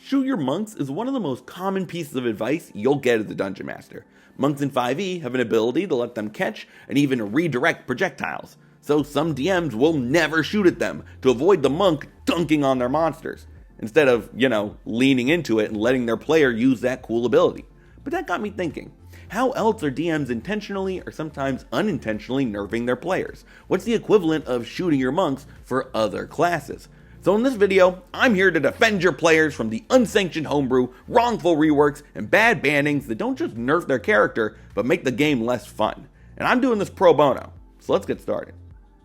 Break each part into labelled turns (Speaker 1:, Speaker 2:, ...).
Speaker 1: Shoot your monks is one of the most common pieces of advice you'll get as a dungeon master. Monks in 5e have an ability to let them catch and even redirect projectiles, so some DMs will never shoot at them to avoid the monk dunking on their monsters, instead of, leaning into it and letting their player use that cool ability. But that got me thinking, how else are DMs intentionally or sometimes unintentionally nerfing their players? What's the equivalent of shooting your monks for other classes? So in this video, I'm here to defend your players from the unsanctioned homebrew, wrongful reworks, and bad bannings that don't just nerf their character, but make the game less fun. And I'm doing this pro bono, so let's get started.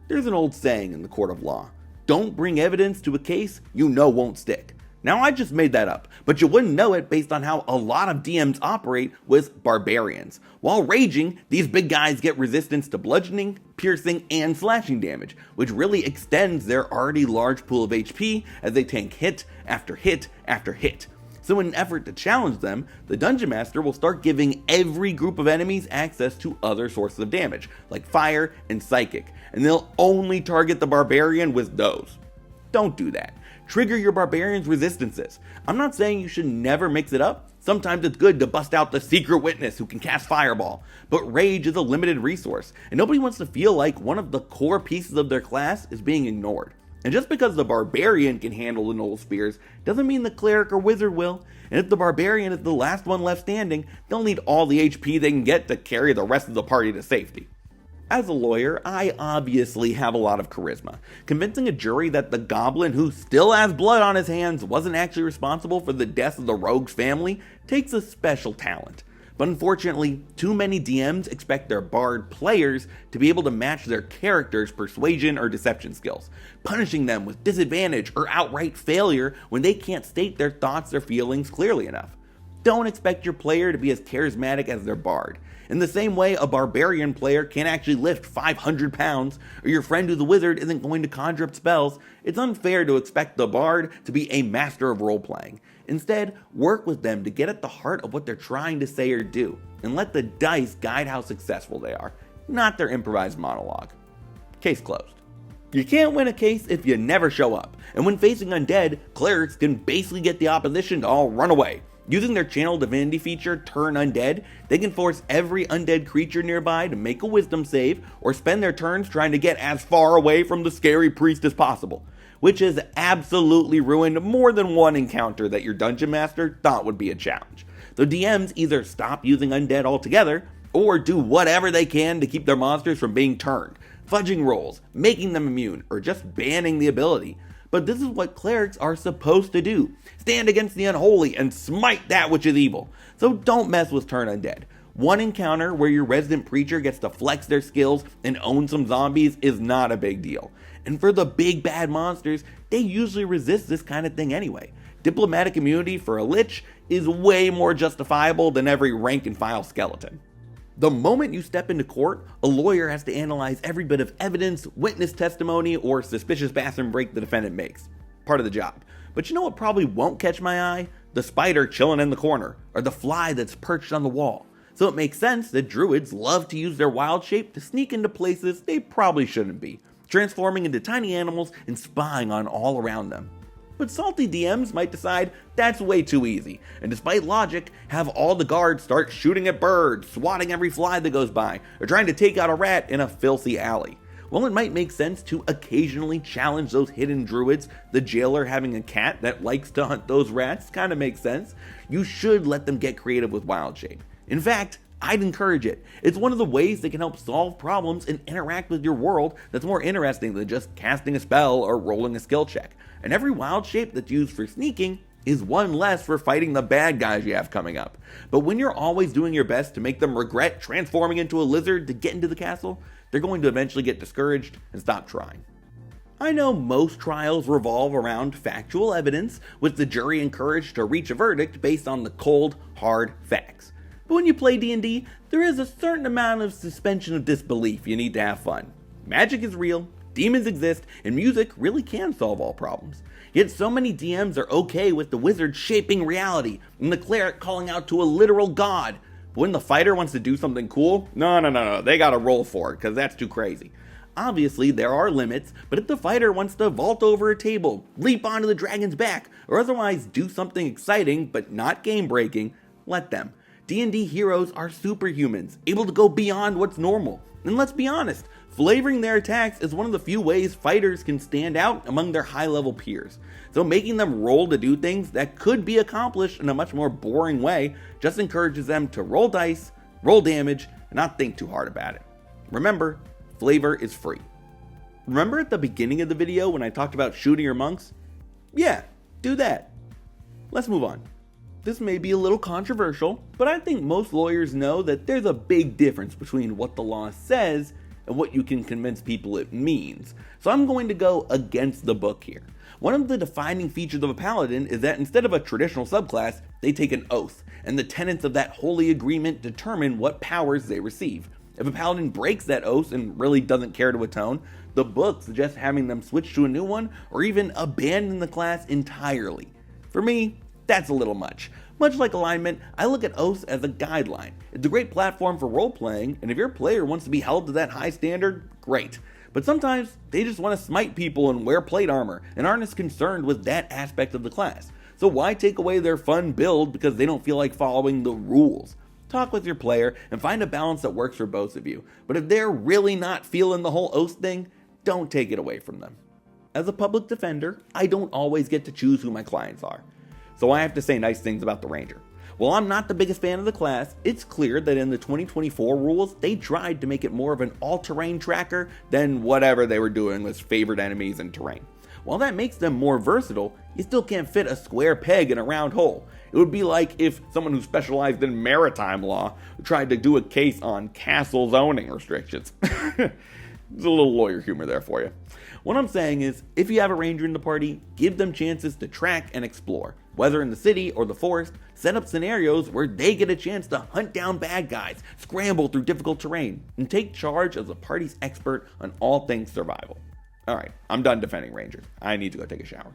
Speaker 1: There's an old saying in the court of law, don't bring evidence to a case you know won't stick. Now I just made that up, but you wouldn't know it based on how a lot of DMs operate with barbarians. While raging, these big guys get resistance to bludgeoning, piercing, and slashing damage, which really extends their already large pool of HP as they tank hit after hit after hit. So in an effort to challenge them, the Dungeon Master will start giving every group of enemies access to other sources of damage, like fire and psychic, and they'll only target the Barbarian with those. Don't do that. Trigger your Barbarian's resistances. I'm not saying you should never mix it up. Sometimes it's good to bust out the secret witness who can cast fireball, but rage is a limited resource, and nobody wants to feel like one of the core pieces of their class is being ignored. And just because the Barbarian can handle the Null Spears doesn't mean the Cleric or Wizard will, and if the Barbarian is the last one left standing, they'll need all the HP they can get to carry the rest of the party to safety. As a lawyer, I obviously have a lot of charisma. Convincing a jury that the goblin who still has blood on his hands wasn't actually responsible for the death of the rogue's family takes a special talent. But unfortunately, too many DMs expect their bard players to be able to match their character's persuasion or deception skills, punishing them with disadvantage or outright failure when they can't state their thoughts or feelings clearly enough. Don't expect your player to be as charismatic as their bard. In the same way a barbarian player can't actually lift 500 pounds, or your friend who's a wizard isn't going to conjure up spells, it's unfair to expect the bard to be a master of role-playing. Instead, work with them to get at the heart of what they're trying to say or do, and let the dice guide how successful they are, not their improvised monologue. Case closed. You can't win a case if you never show up, and when facing undead, clerics can basically get the opposition to all run away. Using their Channel Divinity feature, Turn Undead, they can force every undead creature nearby to make a wisdom save or spend their turns trying to get as far away from the scary priest as possible, which has absolutely ruined more than one encounter that your dungeon master thought would be a challenge. So DMs either stop using undead altogether or do whatever they can to keep their monsters from being turned, fudging rolls, making them immune, or just banning the ability. But this is what clerics are supposed to do. Stand against the unholy and smite that which is evil. So don't mess with Turn Undead. One encounter where your resident preacher gets to flex their skills and own some zombies is not a big deal. And for the big bad monsters, they usually resist this kind of thing anyway. Diplomatic immunity for a lich is way more justifiable than every rank and file skeleton. The moment you step into court, a lawyer has to analyze every bit of evidence, witness testimony, or suspicious bathroom break the defendant makes. Part of the job. But you know what probably won't catch my eye? The spider chilling in the corner, or the fly that's perched on the wall. So it makes sense that druids love to use their wild shape to sneak into places they probably shouldn't be, transforming into tiny animals and spying on all around them. But salty DMs might decide that's way too easy, and despite logic, have all the guards start shooting at birds, swatting every fly that goes by, or trying to take out a rat in a filthy alley. Well, it might make sense to occasionally challenge those hidden druids. The jailer having a cat that likes to hunt those rats kind of makes sense. You should let them get creative with wild shape. In fact, I'd encourage it. It's one of the ways they can help solve problems and interact with your world that's more interesting than just casting a spell or rolling a skill check. And every wild shape that's used for sneaking is one less for fighting the bad guys you have coming up. But when you're always doing your best to make them regret transforming into a lizard to get into the castle, they're going to eventually get discouraged and stop trying. I know most trials revolve around factual evidence, with the jury encouraged to reach a verdict based on the cold, hard facts. But when you play D&D, there is a certain amount of suspension of disbelief you need to have fun. Magic is real, demons exist, and music really can solve all problems. Yet so many DMs are okay with the wizard shaping reality and the cleric calling out to a literal god. But when the fighter wants to do something cool, no, they gotta roll for it because that's too crazy. Obviously, there are limits, but if the fighter wants to vault over a table, leap onto the dragon's back, or otherwise do something exciting but not game-breaking, let them. D&D heroes are superhumans, able to go beyond what's normal. And let's be honest, flavoring their attacks is one of the few ways fighters can stand out among their high-level peers. So making them roll to do things that could be accomplished in a much more boring way just encourages them to roll dice, roll damage, and not think too hard about it. Remember, flavor is free. Remember at the beginning of the video when I talked about shooting your monks? Yeah, do that. Let's move on. This may be a little controversial, but I think most lawyers know that there's a big difference between what the law says and what you can convince people it means. So I'm going to go against the book here. One of the defining features of a paladin is that instead of a traditional subclass, they take an oath, and the tenets of that holy agreement determine what powers they receive. If a paladin breaks that oath and really doesn't care to atone, the book suggests having them switch to a new one or even abandon the class entirely. For me, that's a little much. Much like alignment, I look at oaths as a guideline. It's a great platform for role-playing, and if your player wants to be held to that high standard, great. But sometimes, they just want to smite people and wear plate armor, and aren't as concerned with that aspect of the class. So why take away their fun build because they don't feel like following the rules? Talk with your player and find a balance that works for both of you. But if they're really not feeling the whole oath thing, don't take it away from them. As a public defender, I don't always get to choose who my clients are. So I have to say nice things about the Ranger. While I'm not the biggest fan of the class, it's clear that in the 2024 rules, they tried to make it more of an all-terrain tracker than whatever they were doing with favored enemies and terrain. While that makes them more versatile, you still can't fit a square peg in a round hole. It would be like if someone who specialized in maritime law tried to do a case on castle zoning restrictions. There's a little lawyer humor there for you. What I'm saying is, if you have a ranger in the party, give them chances to track and explore. Whether in the city or the forest, set up scenarios where they get a chance to hunt down bad guys, scramble through difficult terrain, and take charge as the party's expert on all things survival. Alright, I'm done defending rangers. I need to go take a shower.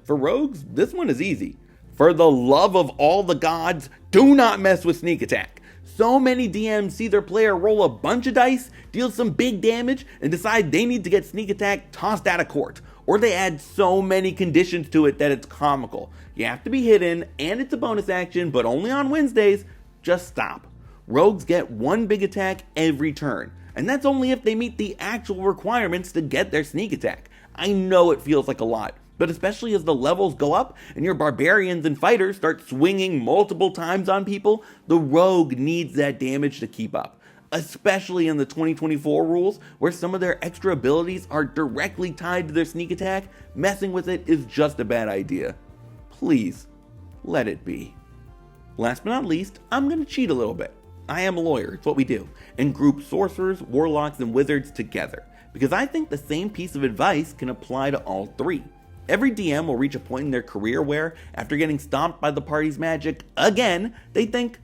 Speaker 1: For rogues, this one is easy. For the love of all the gods, do not mess with sneak attack. So many DMs see their player roll a bunch of dice, deal some big damage, and decide they need to get sneak attack tossed out of court. Or they add so many conditions to it that it's comical. You have to be hidden, and it's a bonus action, but only on Wednesdays. Just stop. Rogues get one big attack every turn, and that's only if they meet the actual requirements to get their sneak attack. I know it feels like a lot, but especially as the levels go up and your barbarians and fighters start swinging multiple times on people, the rogue needs that damage to keep up. Especially in the 2024 rules, where some of their extra abilities are directly tied to their sneak attack, messing with it is just a bad idea. Please, let it be. Last but not least, I'm going to cheat a little bit. I am a lawyer, it's what we do, and group sorcerers, warlocks, and wizards together, because I think the same piece of advice can apply to all three. Every DM will reach a point in their career where, after getting stomped by the party's magic again, they think,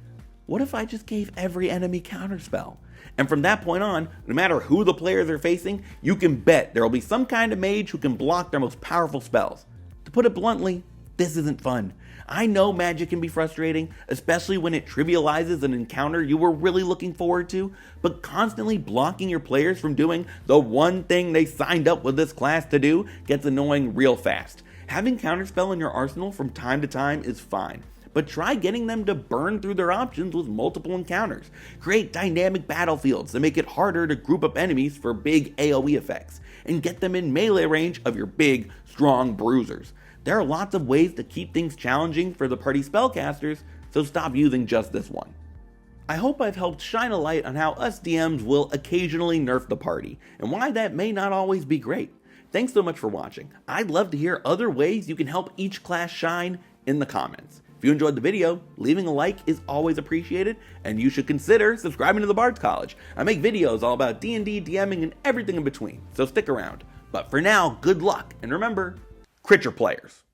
Speaker 1: what if I just gave every enemy counterspell? And from that point on, no matter who the players are facing, you can bet there will be some kind of mage who can block their most powerful spells. To put it bluntly, this isn't fun. I know magic can be frustrating, especially when it trivializes an encounter you were really looking forward to, but constantly blocking your players from doing the one thing they signed up with this class to do gets annoying real fast. Having counterspell in your arsenal from time to time is fine, but try getting them to burn through their options with multiple encounters. Create dynamic battlefields that make it harder to group up enemies for big AoE effects, and get them in melee range of your big, strong bruisers. There are lots of ways to keep things challenging for the party spellcasters, so stop using just this one. I hope I've helped shine a light on how us DMs will occasionally nerf the party, and why that may not always be great. Thanks so much for watching. I'd love to hear other ways you can help each class shine in the comments. If you enjoyed the video, leaving a like is always appreciated, and you should consider subscribing to the Bard's College. I make videos all about D&D, DMing, and everything in between, so stick around. But for now, good luck, and remember, crit your players.